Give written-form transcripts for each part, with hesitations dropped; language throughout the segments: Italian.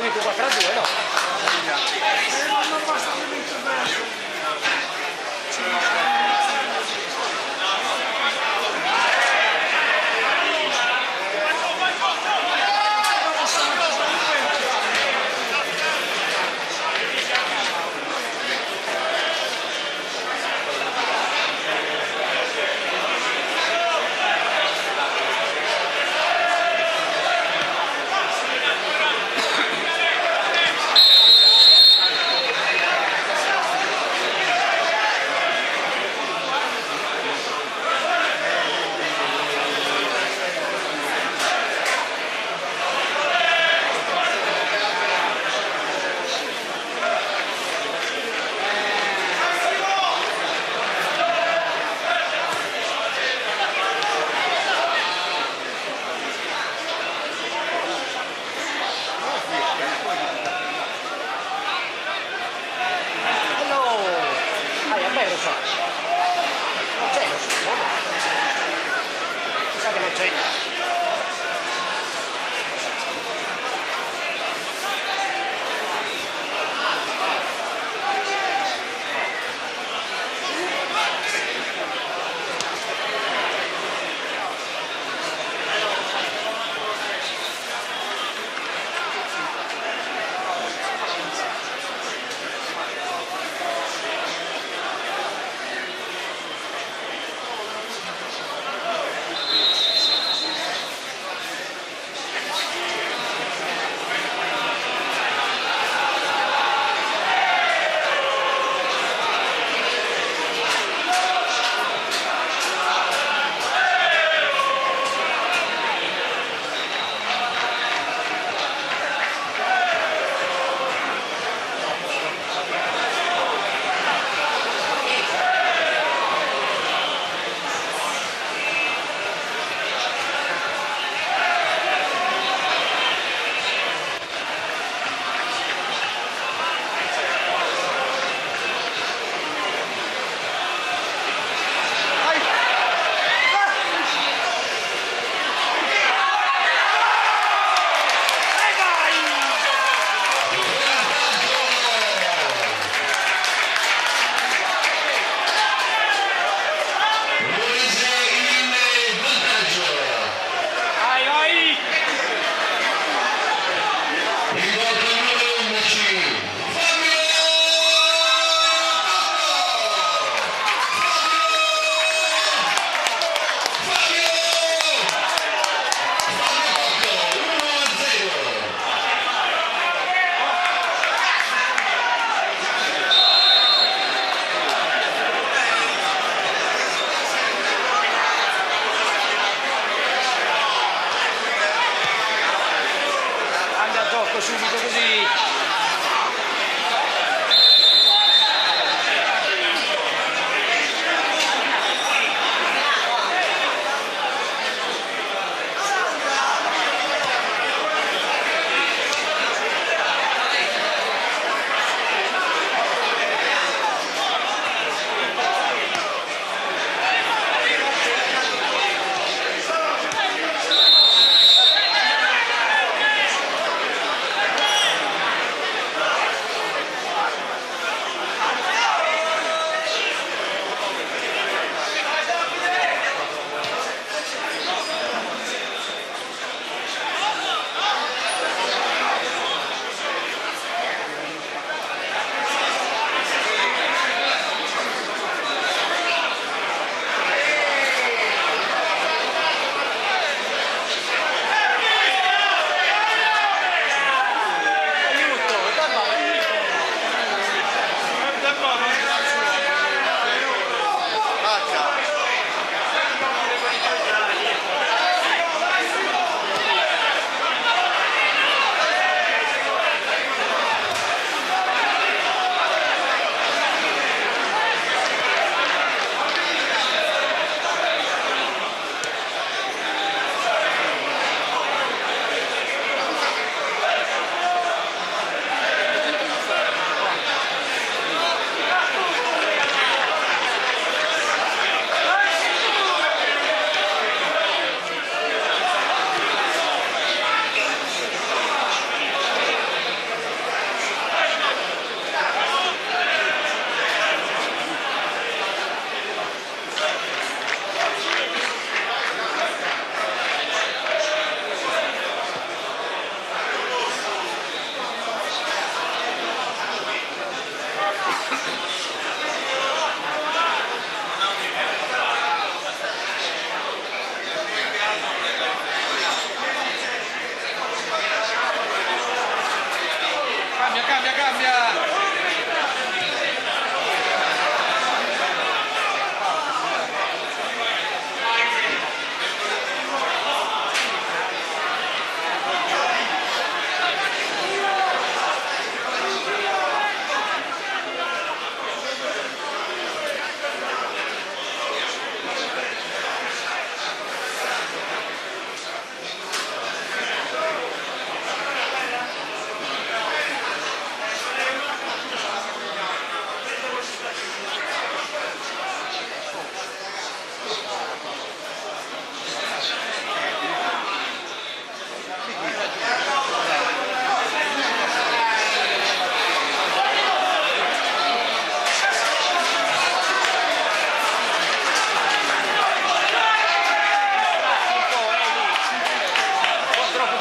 vinto 4-2, no? Non basta che vinto bene. Subito così.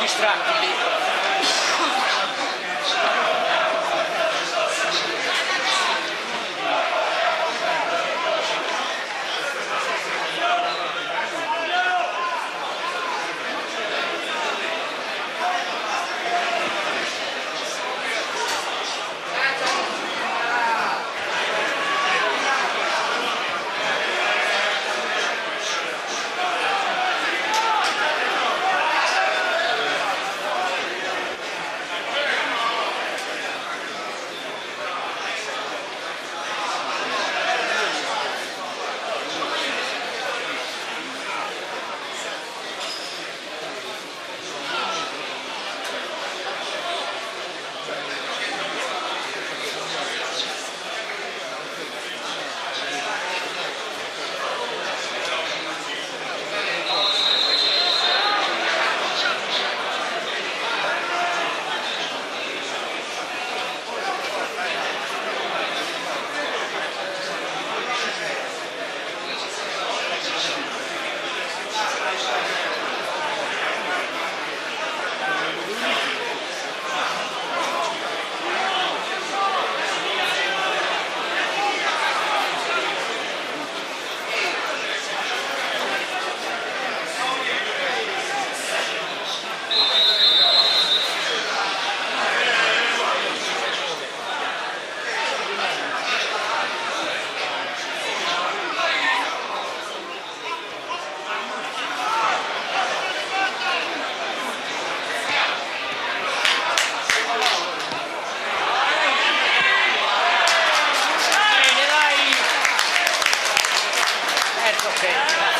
distratti lì.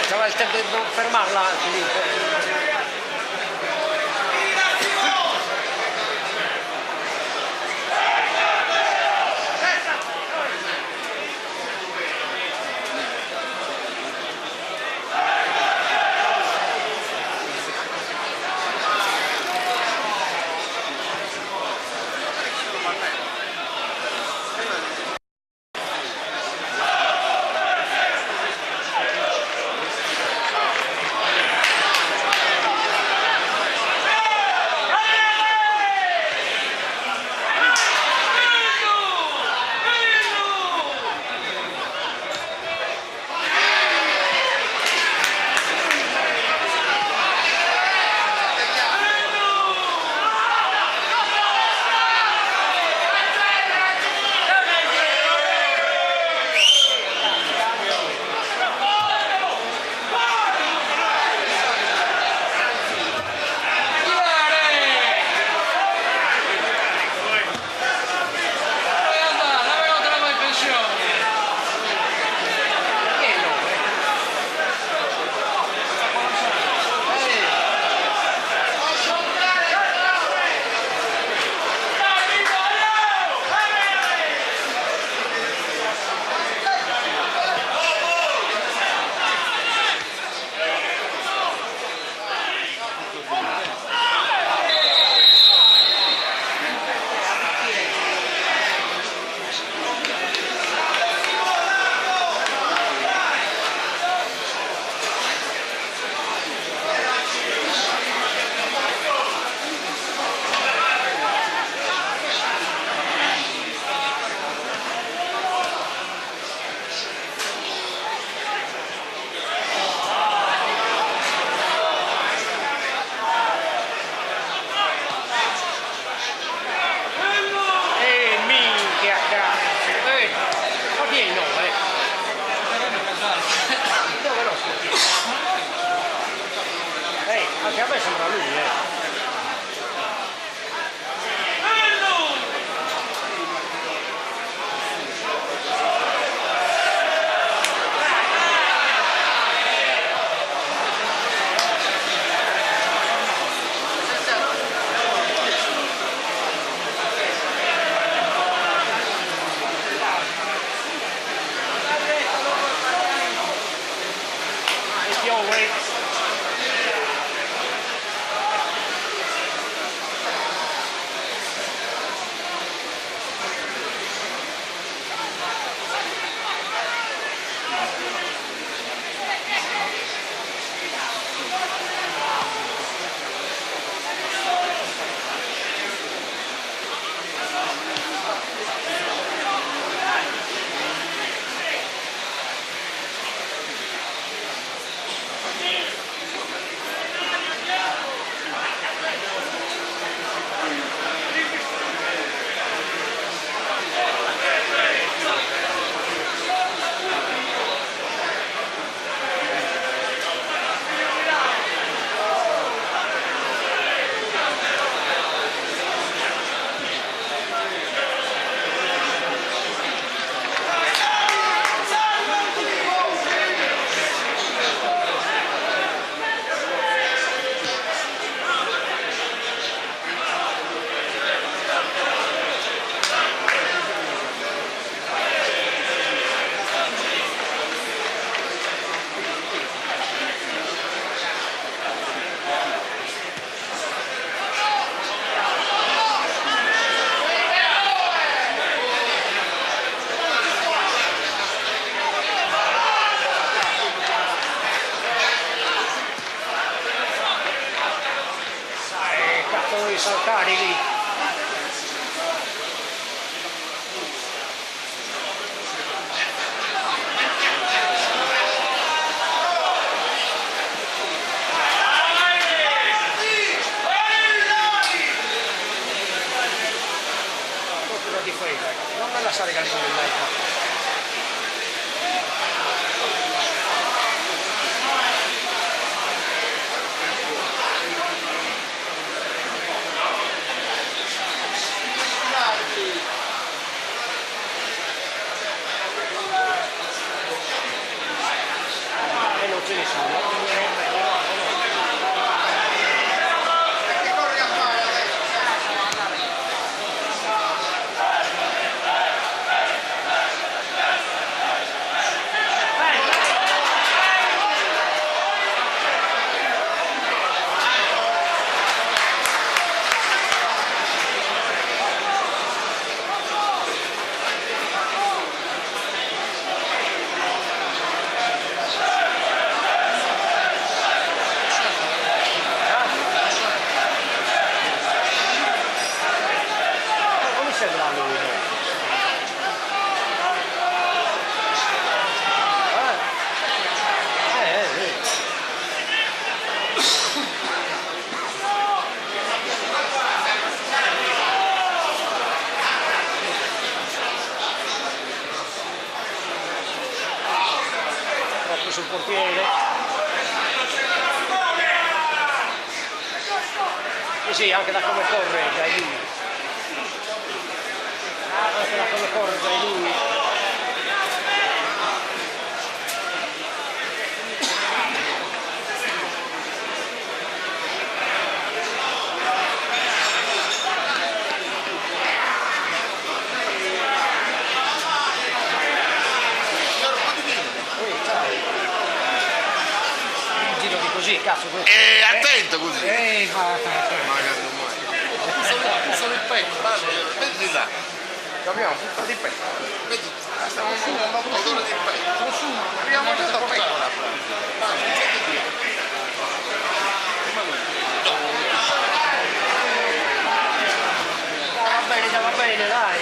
C'aveva il tempo di fermarla anche lì. a me sembra lui, E piove. Cazzo di saltare lì. Proprio di frega, non me lasciare calcolare. E non ce ne sono. Come sembra lui? Troppo sul portiere. E sì, anche da come corre, dai lui. Anche da come corre, dai lui. Ciao. Un giro di così, cazzo. Attento così. Ma... Magari non sono il petto, vedi là. Abbiamo un po' di petto. Vedi, stiamo fumando un po' di petto. Abbiamo già portato la va bene, dai.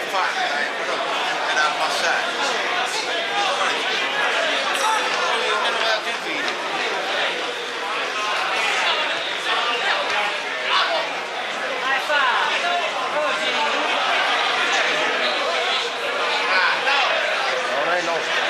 fatta, però era abbassare. Non aveva dato il video. Non è nostro.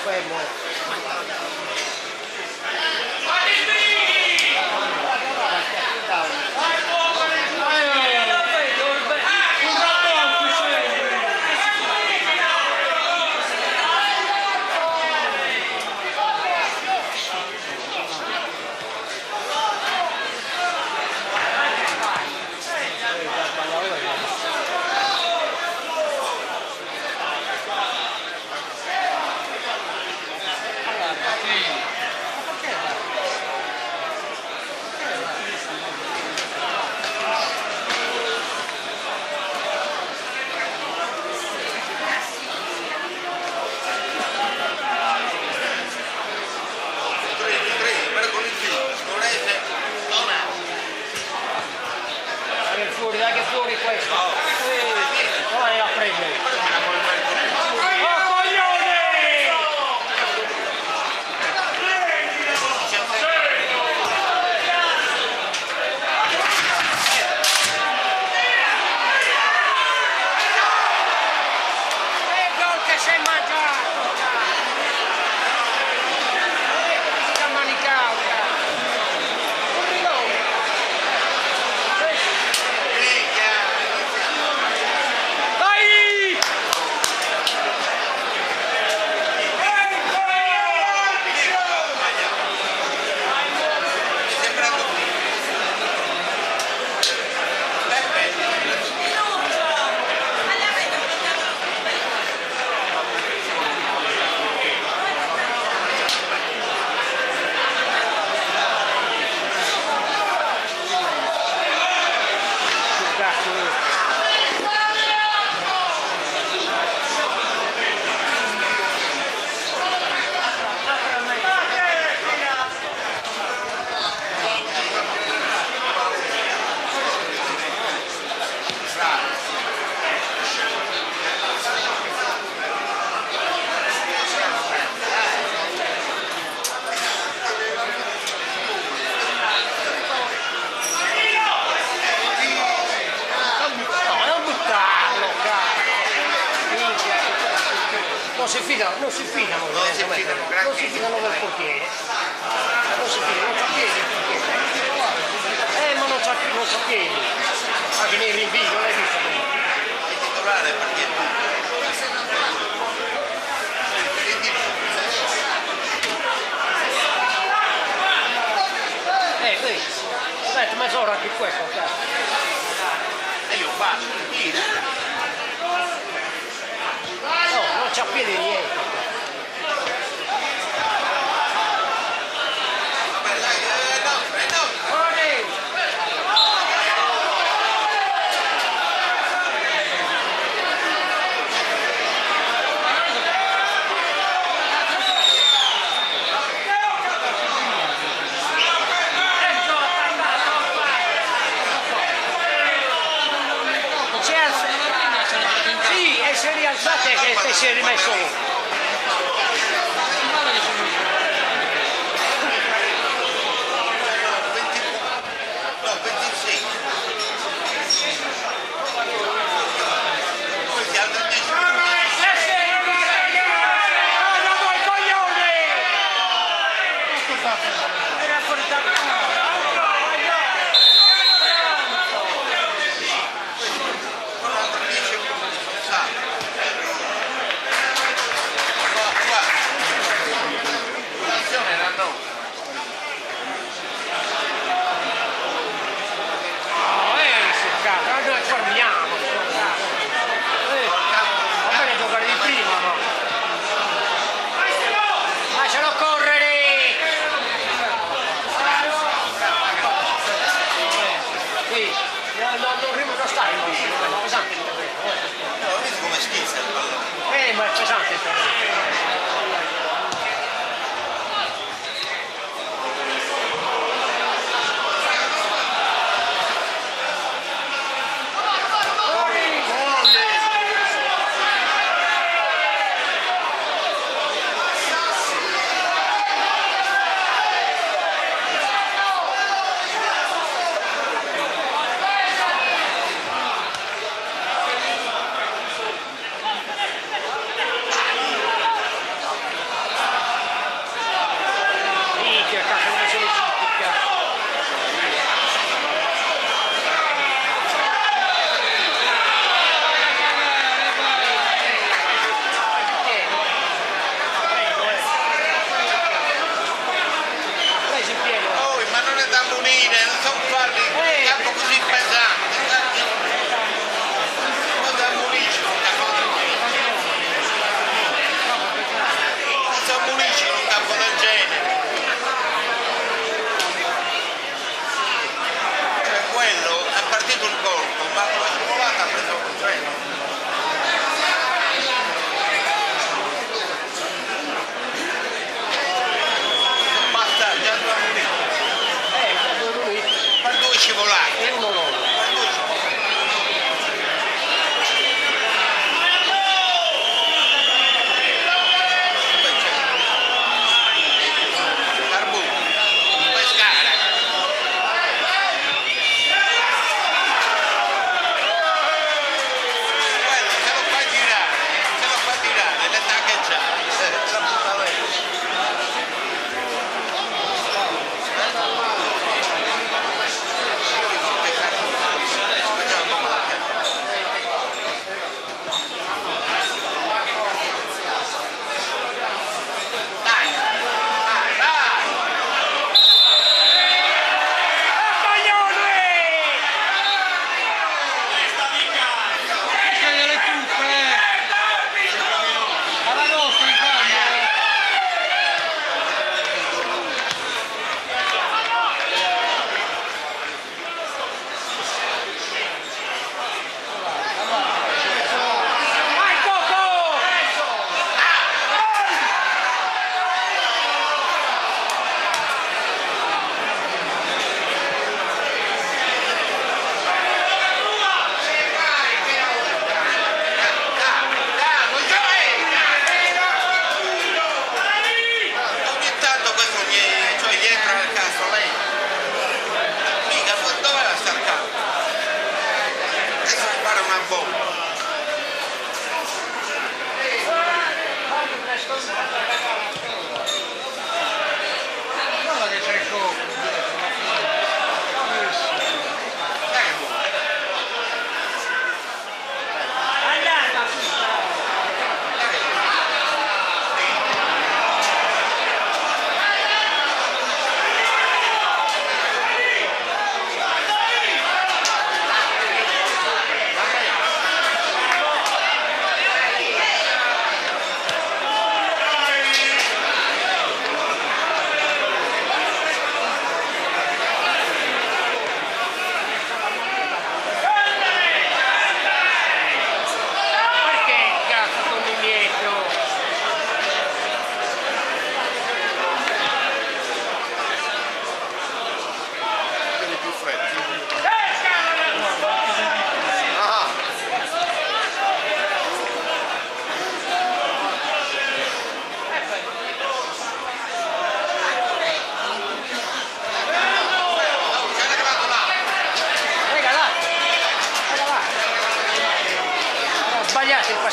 fermo. Dai che fuori questo! Vai a prendere! Oh coglione! E il gol che si è mangiato! Si è manicato! Non si fidano del portiere. Non si fidano, non c'ha piedi il portiere. Ma non c'ha piedi. Anche nei rinvii, non l'hai visto? Il titolare perché Questo. Aspetta, mezz'ora anche questo, cazzo. e io faccio, tira. No, non c'ha piedi niente. Vabbè, dai, no. Sì, e si è rialzato e si è rimesso.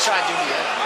passaggio lì.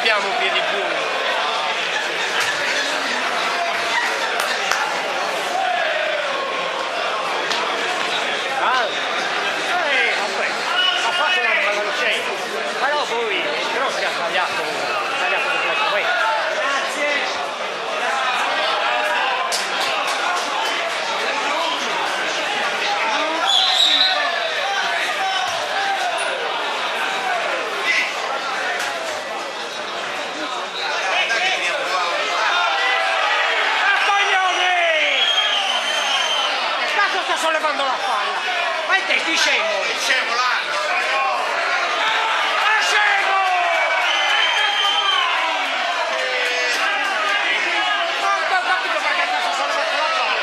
Abbiamo piedi buoni. Vabbè, ha fatto una malocena, però poi però si è sbagliato completamente. Grazie. Sta sollevando la palla, ma te ti scemo! Scemo là! Scemo! Non ho capito perché sta sollevando la palla!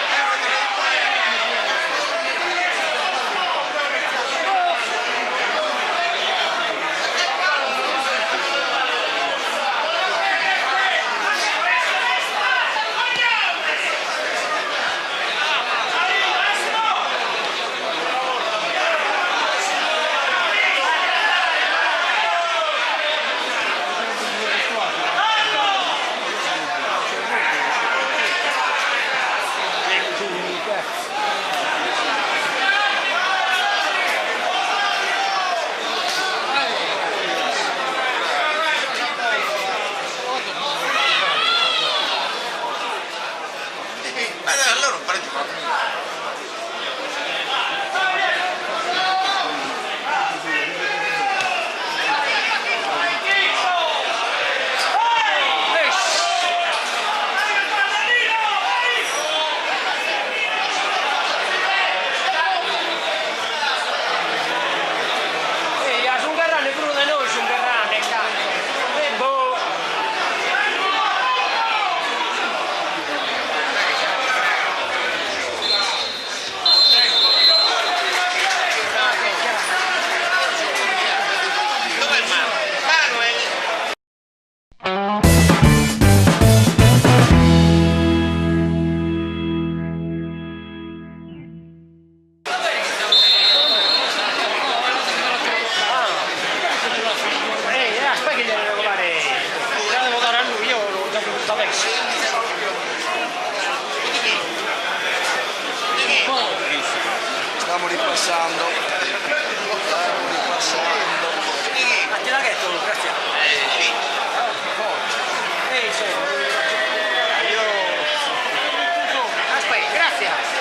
Allora non prendi proprio. Stiamo ripassando. Ma te la che ci sono. Io... Aspetta, grazie.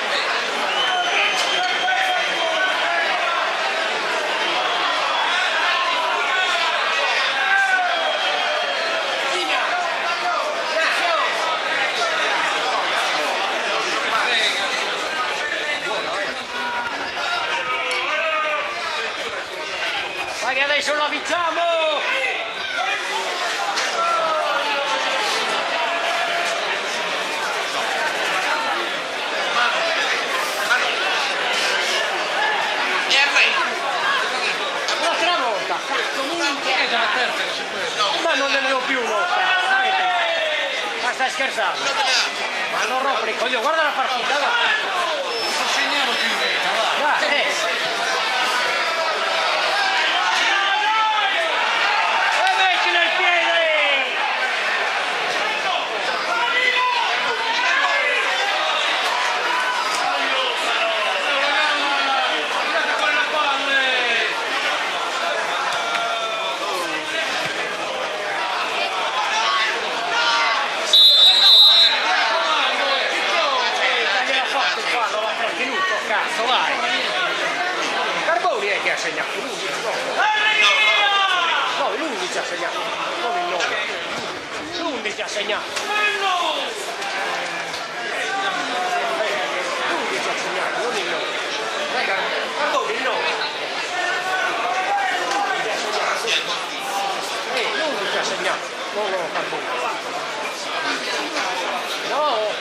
Ma che adesso lo avvicciamo! Un'altra volta, cazzo, ma non ne avevo più un'altra. Ma stai scherzando? Ma non rompere il coglione, guarda la partita, va! Non segniamo più in vita, va. Dai, cazzo, vai! Carboni è che ha segnato, l'11 no, l'11 ha segnato, non il 9. L'11 ha segnato. L'11 ha segnato, non il 9. Dai, Carboni il 9. L'11 ha segnato, non Carboni. No!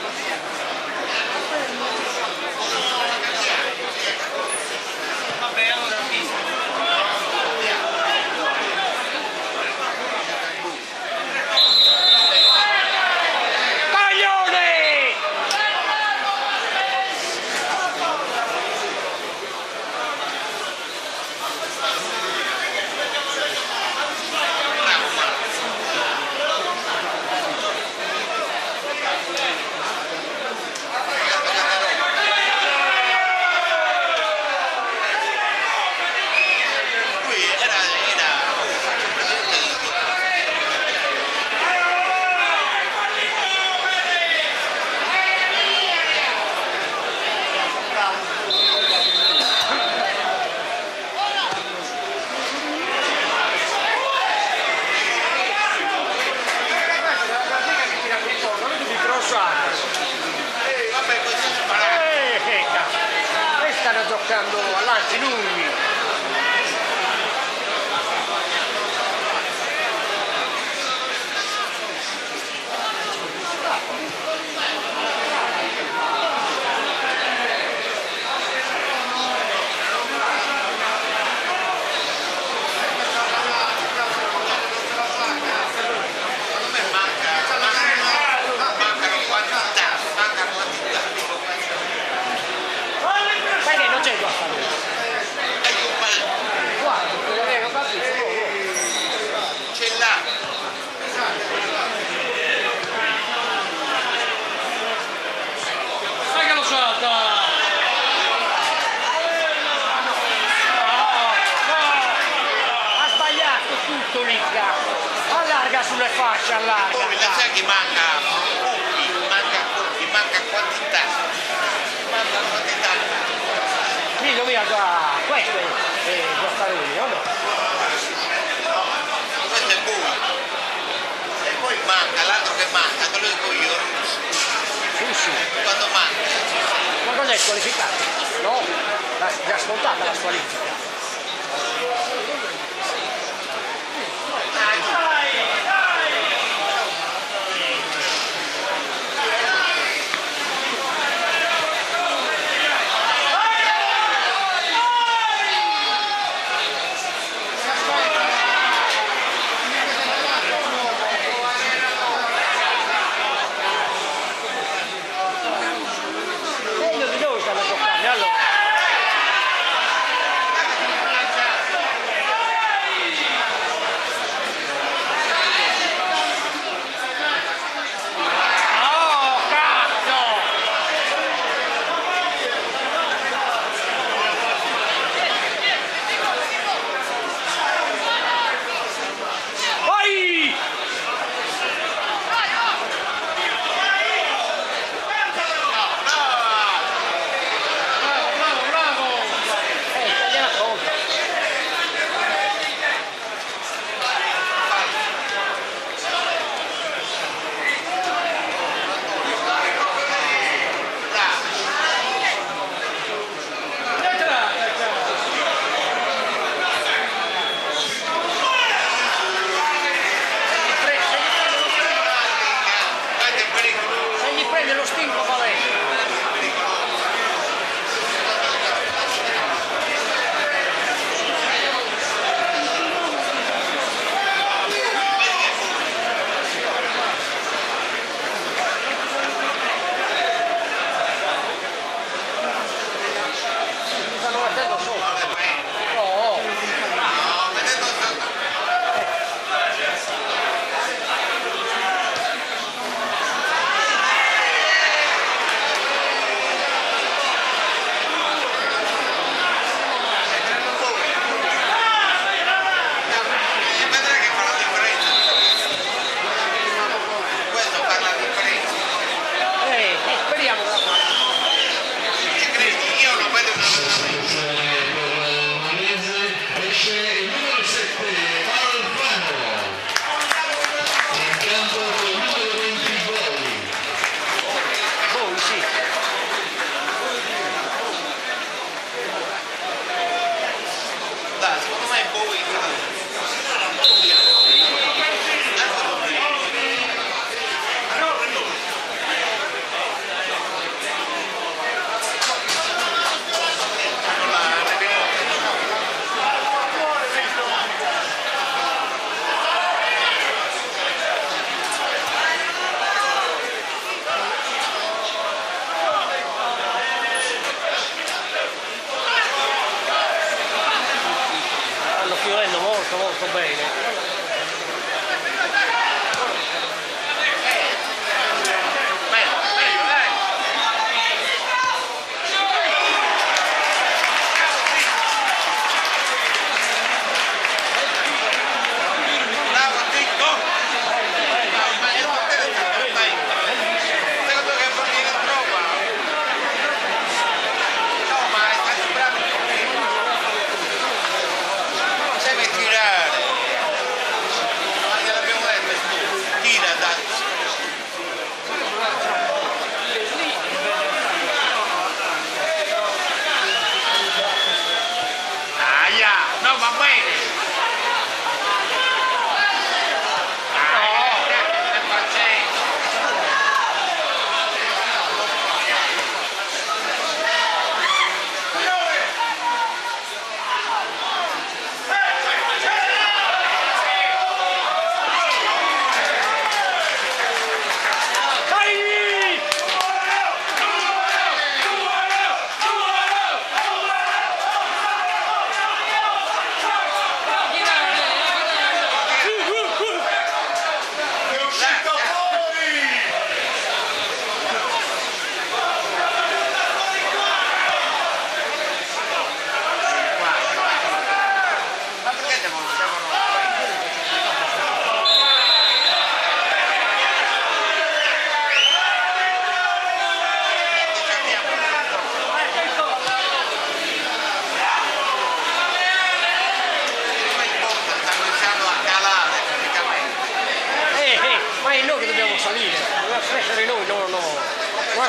Stanno giocando all'anti lunghi. Allarga sulle fasce, allarga. Poi la sai che manca quantità. Manca quantità. Lì doveva già. Questo è Giostaroni, o no? Questo è buio. E poi manca, l'altro che manca, te lo dico io. Sì. Quando manca. Ma non è squalificato? No, già scontata la squalifica. Meglio di noi stanno giocando, allora.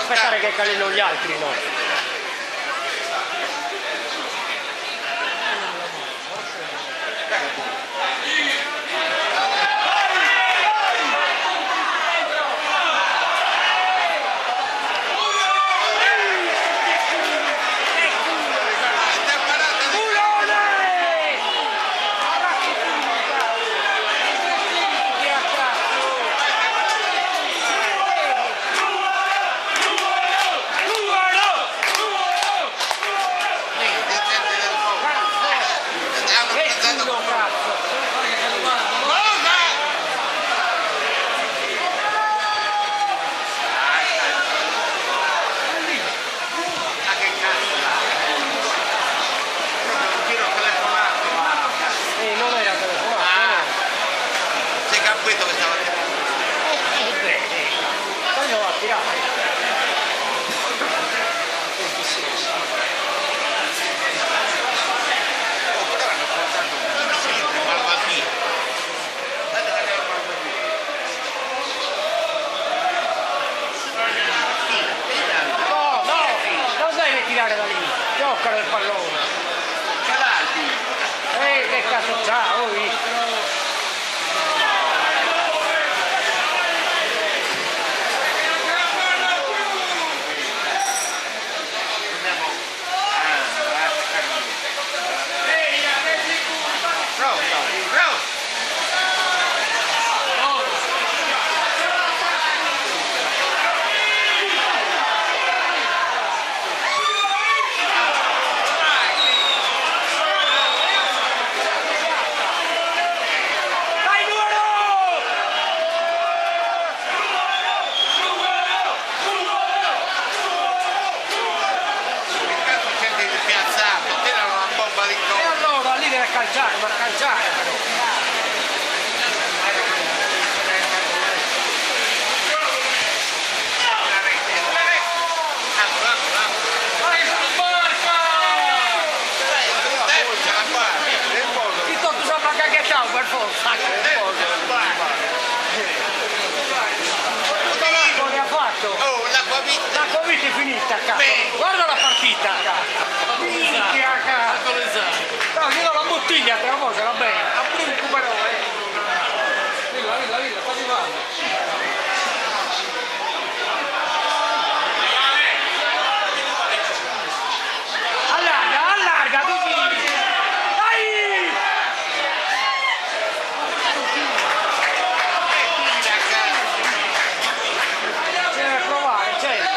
aspettare che calino gli altri, no? Toccano il pallone. Che cazzo c'ha? Ho visto. Calciare, ma calciare però. Ti tocco sopra cacchettao per forza. Cosa ha fatto? Oh, l'acqua vita è finita, cazzo. Guarda la partita. Minchia, cazzo. No, io do la bottiglia, te la cosa, va bene. A brunco però, Villa, quasi vanno. Allarga, tu dici. Dai! Deve provare, certo.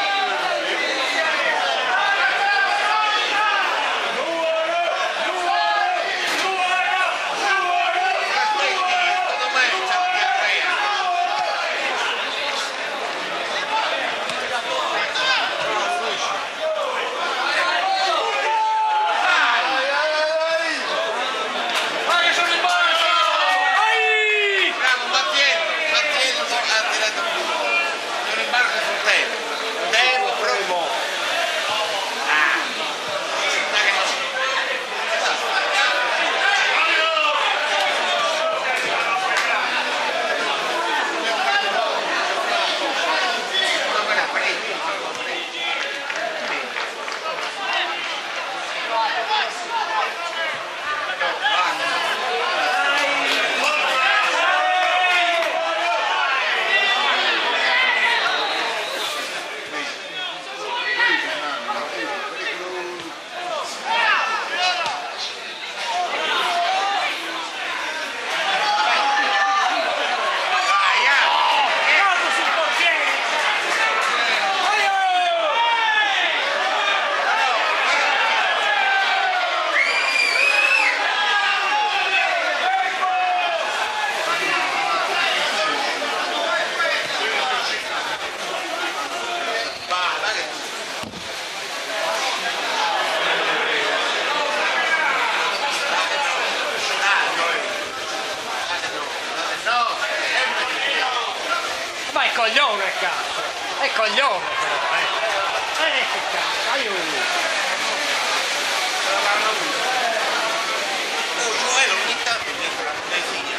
Ma è coglione il cazzo! È coglione però, che cazzo, aiuto! Ogni tanto mi figlia.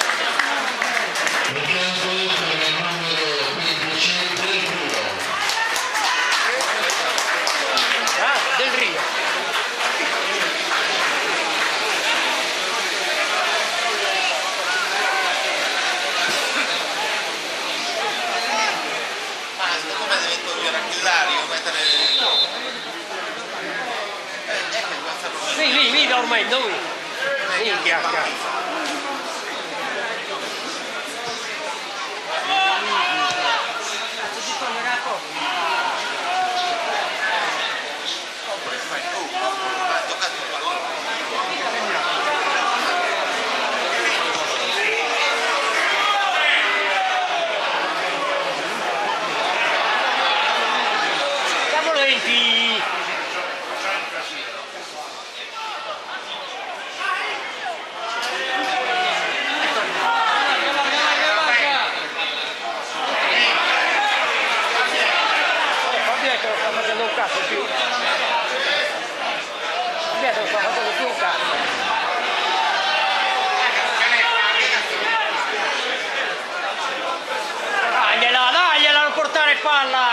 ormai noi. Minchia, cazzo. Siamo lenti. Dagliela, non portare palla!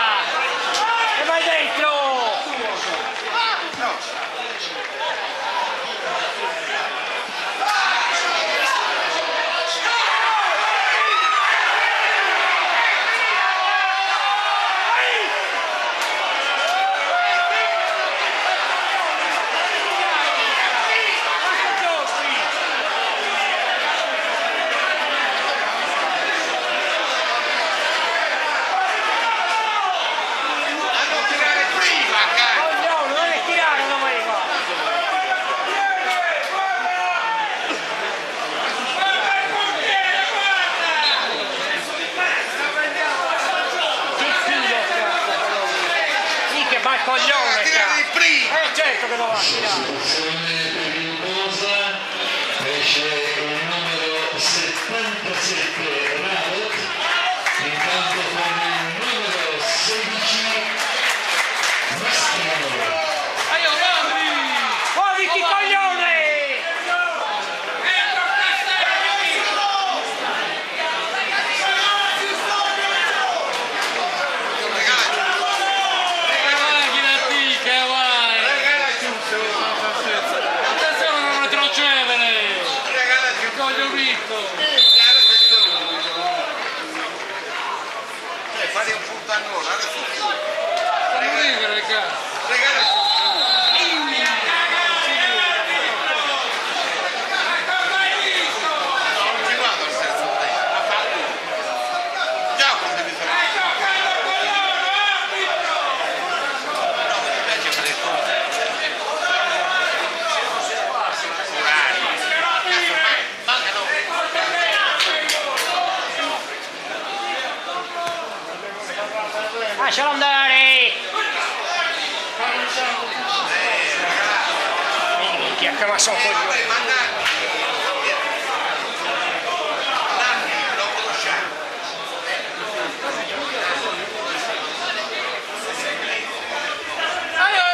E vai dentro! Coglione, certo che lo va a tirare. Esce il numero 77 Raut in campo con il numero 16 Mastino. Muoviti coglione! Fare un punto a noi, adesso Lascialo andare! Minchia, che ma sono coglione!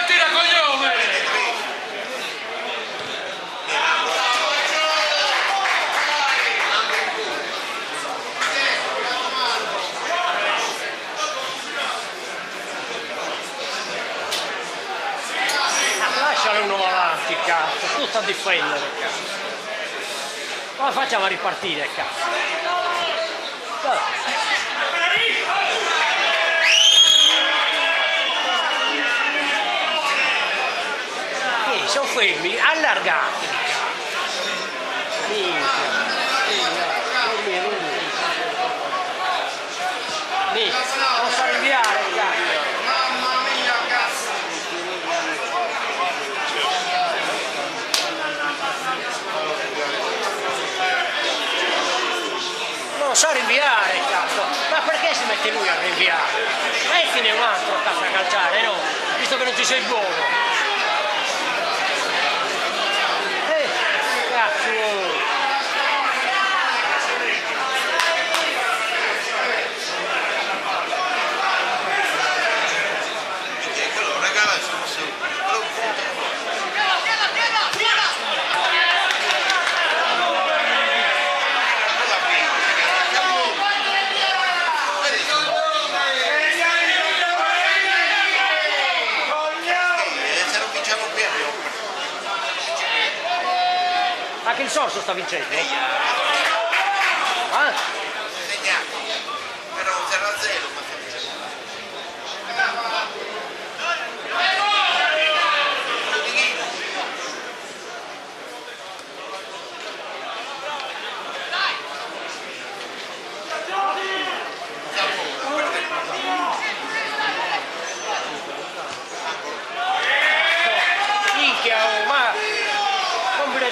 Tira coglione! Lascialo uno avanti, cazzo, tutto a difendere, cazzo. Come facciamo a ripartire, cazzo? Sono fermi, allargati. Posso rinviare, cazzo. Mamma mia, cazzo! Non so rinviare, cazzo. Ma perché si mette lui a rinviare? Mettine un altro cazzo a calciare, no? Visto che non ci sei buono. Cazzo! Anche il Sorso sta vincendo? Ah? Segnato, però 0-0.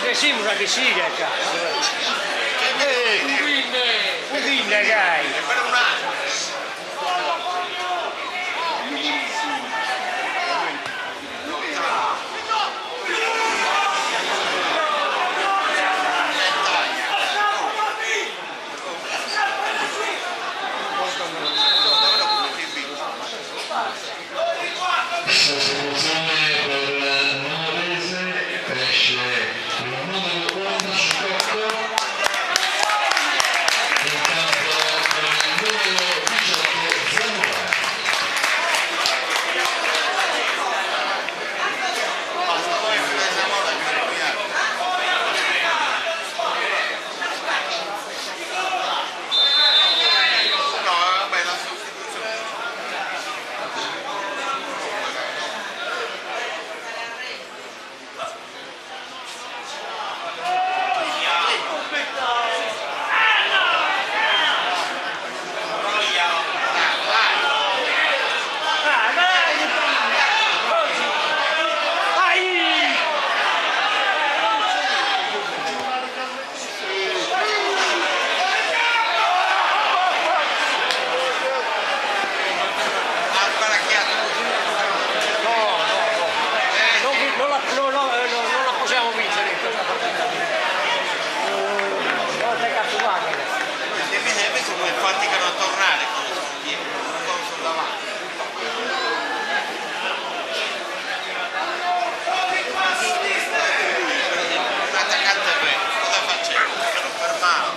che simula che siga, cazzo. Un pinne, dai. Per un anno. Sostituzione per Nuovese, esce il numero 11 Cocco, in campo con il numero 18 Zamora. No, vabbè, la sostituzione. Ha sparacchiato. Non la possiamo vincere in questa partita. Non te cazzo guarda. Invece come faticano a tornare quando sono dietro, quando sono davanti. Un attaccante vero, cosa facciamo? Sono fermato.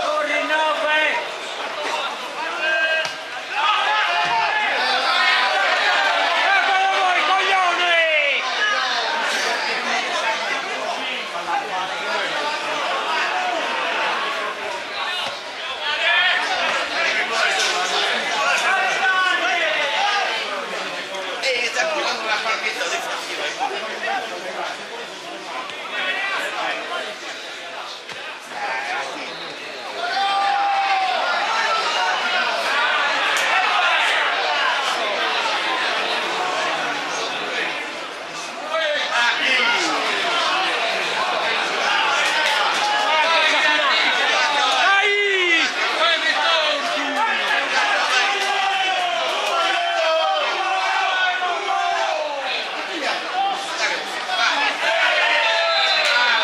Corri 9! Eccolo voi, coglioni! E sta giocando una partita difensiva. Dai!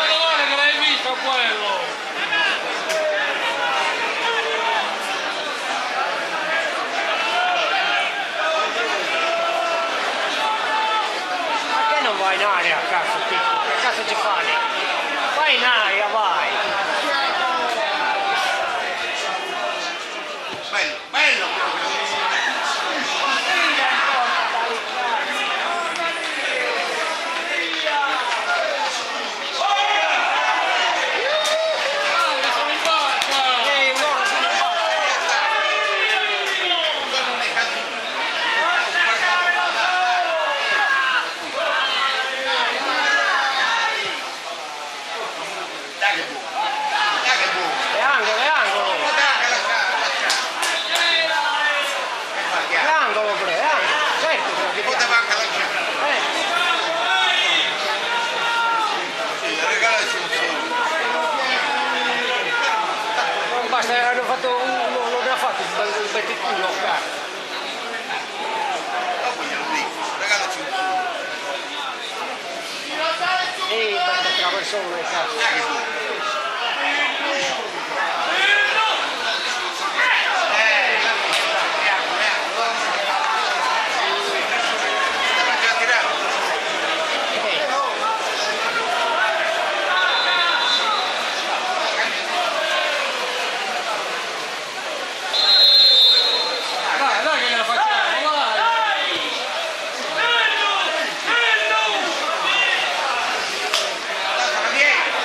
Guarda che l'hai visto quello! Ma che non vai in aria, cazzo, Picco? Che cazzo ci fai? Vai in aria, vai! Bello, bello proprio. Loro sono Non è casino. Dai che buono. Dai che buono. è angolo, è angolo! Dai che lascia. È angolo, bre, è angolo! Certo che lo vediamo. Poteva anche lasciare. Sì, regalaci un solo. Non basta, hanno fatto non ha fatto il petticulo, cazzo! Dopo glielo dico. Regalaci un solo. Ehi, questo traversone, cazzo! Dai che buono. Stava già tirando. Dai che la facciamo, vai! Lasciala dietro.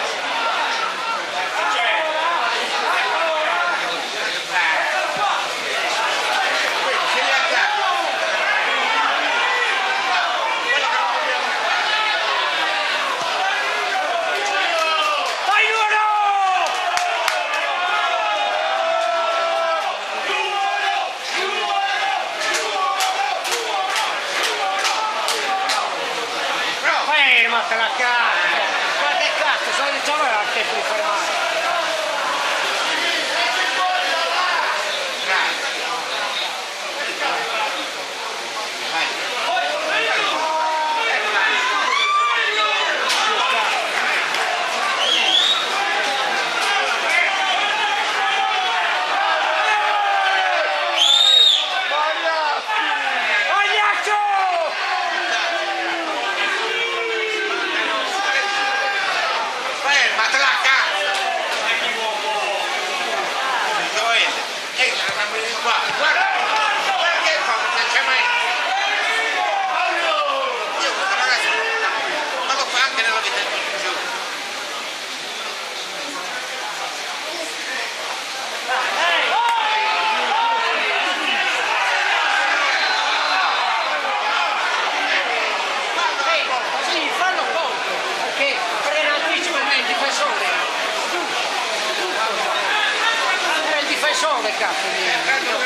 che cazzo di... Tanto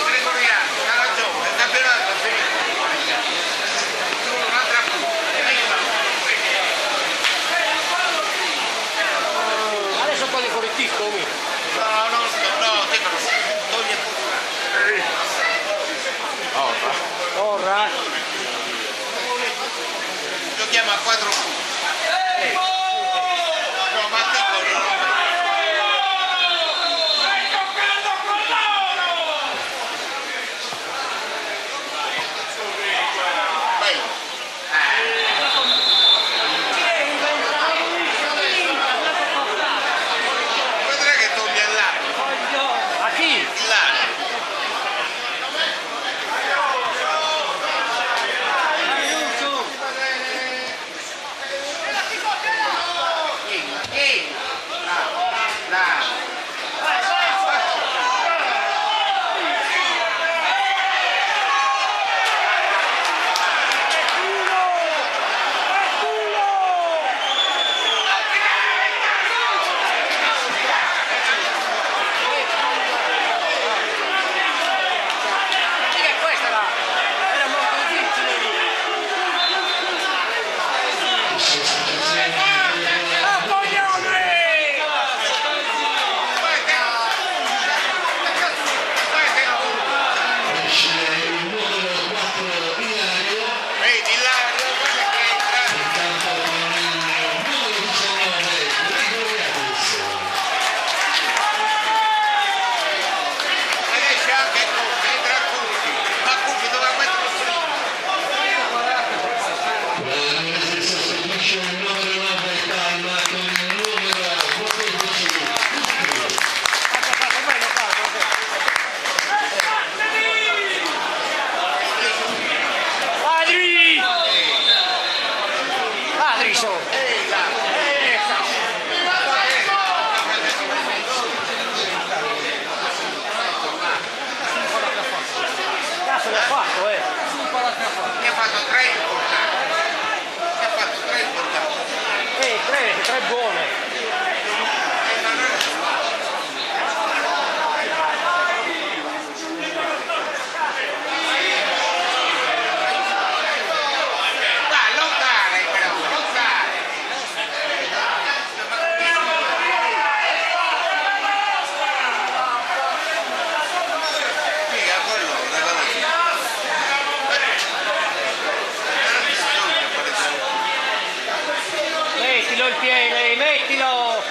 Gregoriano, ha ragione, il campionato è finito. Un'altra Adesso togli fuori il ticco, mi. No, toglie Ora. giochiamo a 4 punti. No, ma piccolo no. Vedrai che toglie all'aria. A chi? L'aria. Ne ha fatto 3 importanti. Ne ha fatto 3 importanti. 3 buone. Mettilo il piede, mettilo!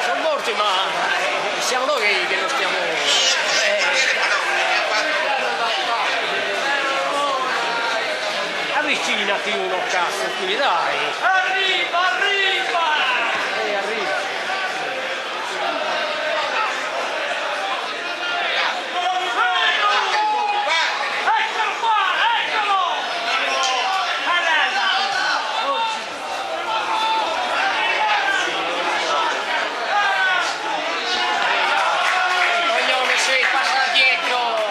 Sono morti, ma siamo noi che non stiamo... Avvicinati uno, cazzo, qui dai! Arriva, arriva! Arriva! Eccolo qua, eccolo! Coglione, se passa dietro!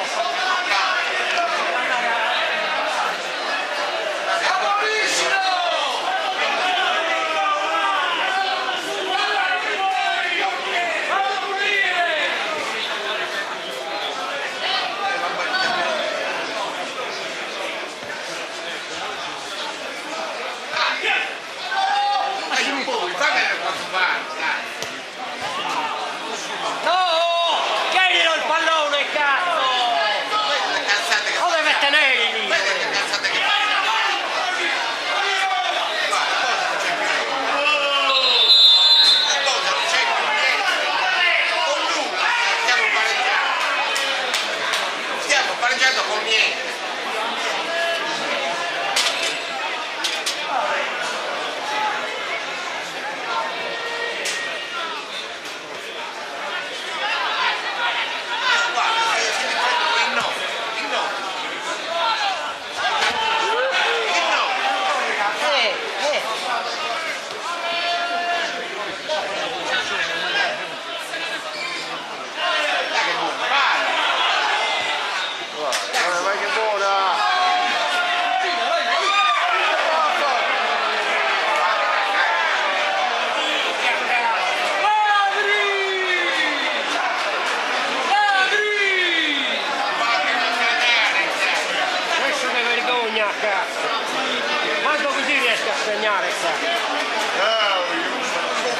segnare qua.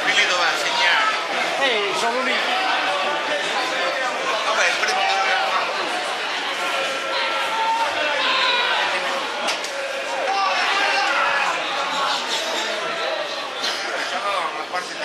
Lì dove ha segnato. Sono lì. Vabbè, il primo dove ha fatto. Una parte di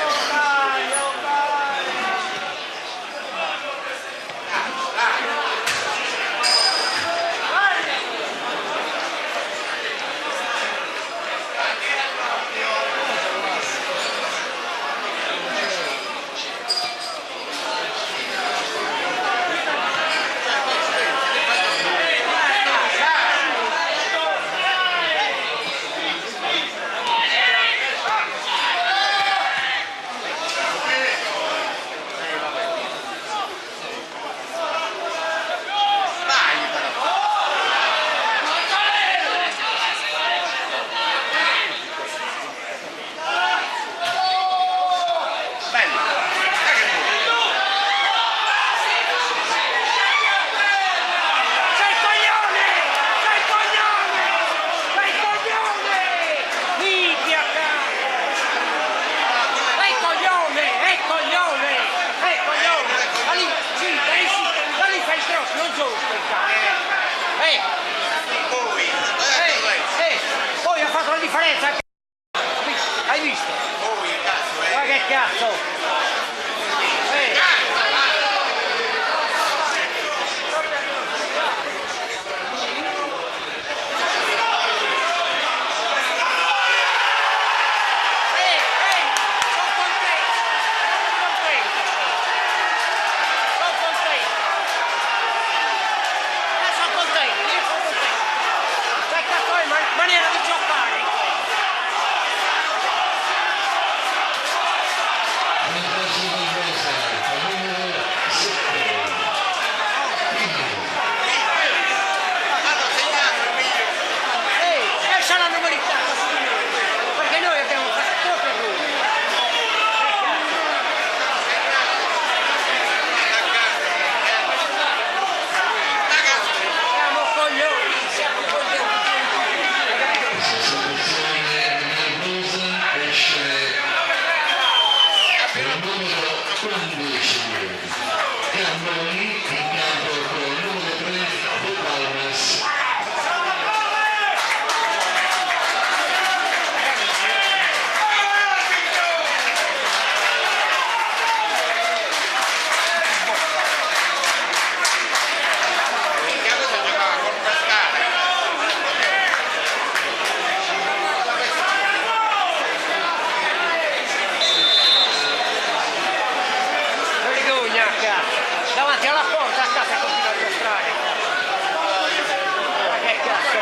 poi ha fatto la differenza. Hai visto? Ma che cazzo? Maniera di giocare. Ce l'hanno meritato, perché noi abbiamo fatto troppo errori. Siamo coglioni, siamo coglioni. Il numero 15 Cannoni in campo con il numero 3 De Palmas. Vergogna a casa. Davanti alla porta a casa continua a mostrare. Ma che cazzo?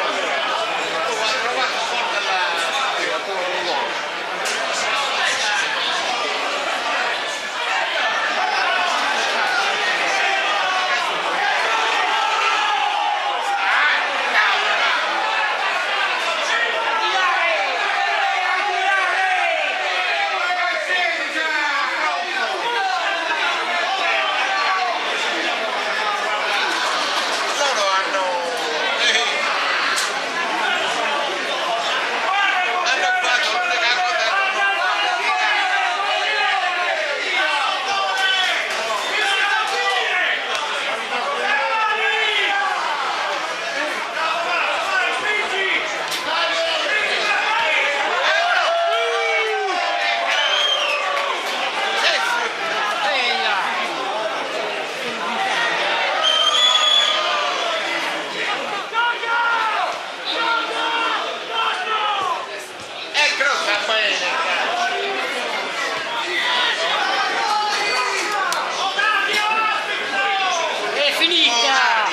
È finita!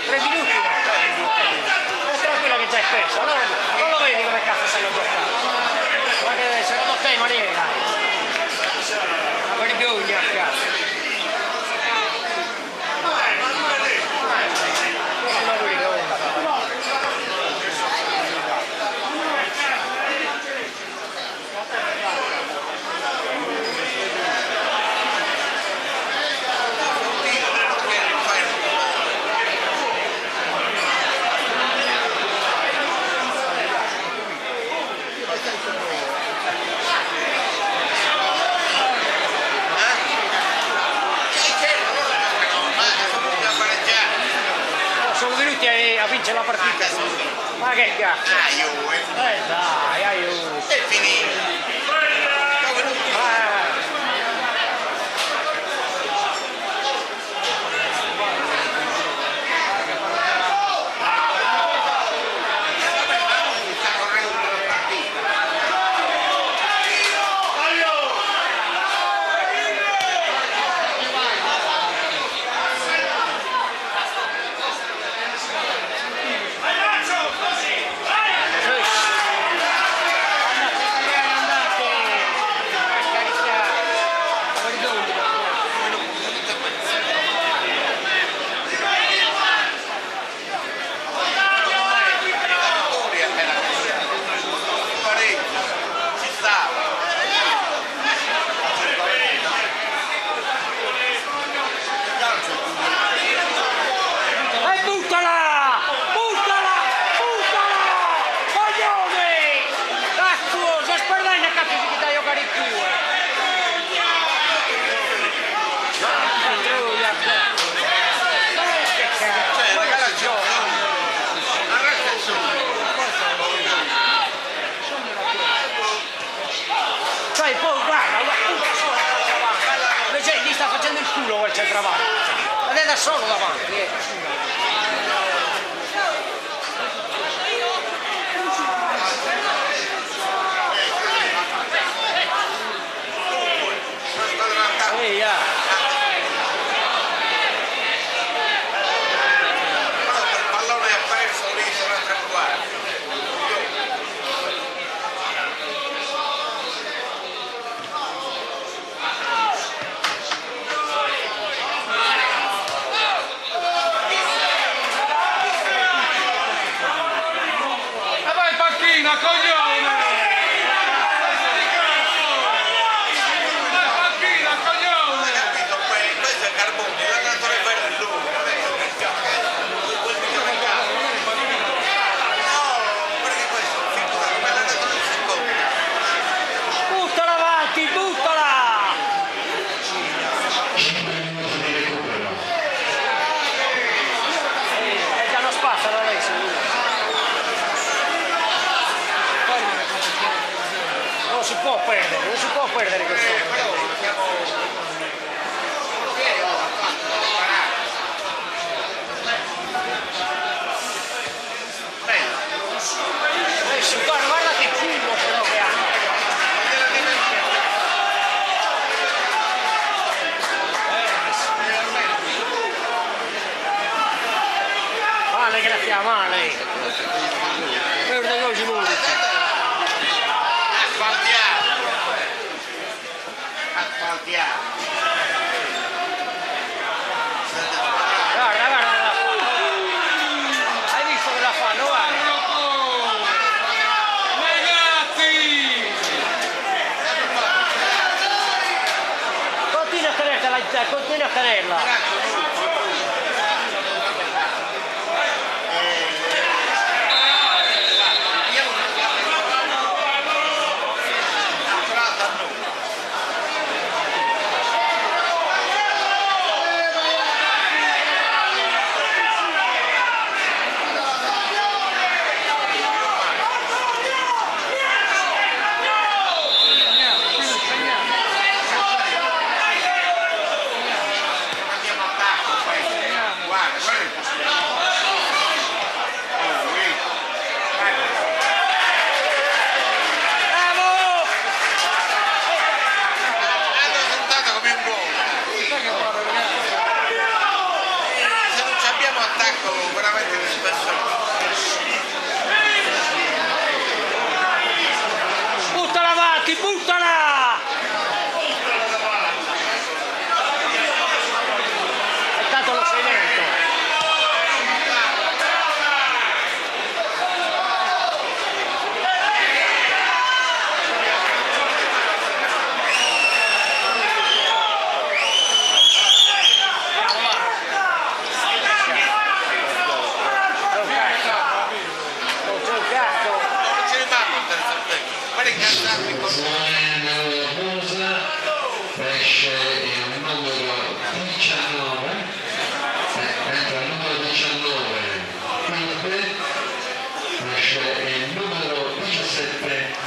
3 minuti! È tranquilla che già è perso, allora non lo vedi come cazzo stanno giocando? Ma che secondo te maniera dai! Ma vergogna a cazzo! riusciti a vincere la partita. Ma che cazzo? Dai, aiuto. È finito. Dove non sta correndo per la partita. Cioè, poi guarda, invece gli sta facendo il culo quel centravanti. Ed è da solo davanti. Il pallone è perso lì sulla tre quarti. E vai in panchina, coglione! Vai in panchina, coglione! Capito? Questo è Carboni, l'allenatore verde è lui. Non è che quel videomercato. No, perché questo figura come l'allenatore del secondo. Buttala avanti, buttala! 5 minuti di recupero. E danno spazio da adesso. Non si può perdere, non si può perdere questo. Però siamo... Guarda che culo però che hanno. Male grazie, male. Perde oggi lui. Asfaltiamo. Guarda, guarda. Hai visto cosa fanno? Guarda. Ragazzi! Continua a tenerla, continua a tenerla. Andiamo a attacco poi. Guarda, quello è il possibile. Bravo! Hanno risultato come un gol. Se non ci abbiamo attacco veramente di persone. Buttala avanti, buttala! E tanto lo sei lento. Non ce ne vanno in terzo tempo. Guarda i cazzati con Rosa esce il numero 19, entra il numero 19 esce il numero 17